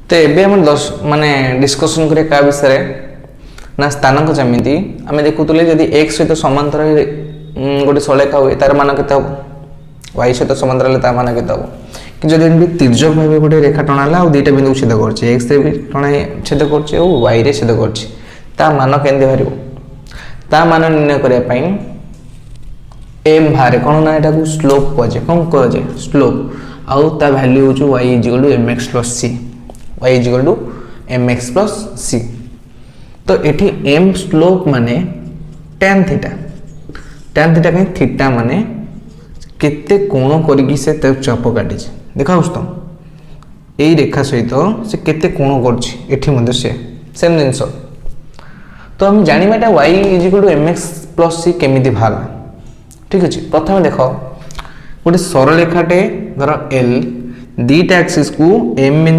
तो एबे हम 10 माने डिस्कशन करे का विषय ना स्थानांक जमिति आमे देखुतले यदि x सहित समांतर गोटे सलेखा हुए तार मान केते हो y सहित समांतर ले तार मान केते हो कि जदि एमबी तिर्यक भाबे गोटे रेखा टणाला आ दुईटा बिंदु छेद करछि x रे भी टणा छेद करछि और y रे छेद करछि ता मान केंदे भारिबो ता मान निर्णय करिया पई m भारे कोन ना एटा को स्लोप कहजे कोन कहजे स्लोप आउ ता value होछु y mx + c y mx + c तो एठी m स्लोप माने tan थीटा कहीं थीटा माने केते कोण करिकि से त चाप काटी छै देखाउस तो एई रेखा सहित से केते कोण करछि एठी मध्ये सेम जिंस तो हम जानिबाटा y mx + c केमिति भाला ठीक अछि प्रथम देखो गोटे सरल रेखाटे धर l दीटा एक्सिस को m बिंदु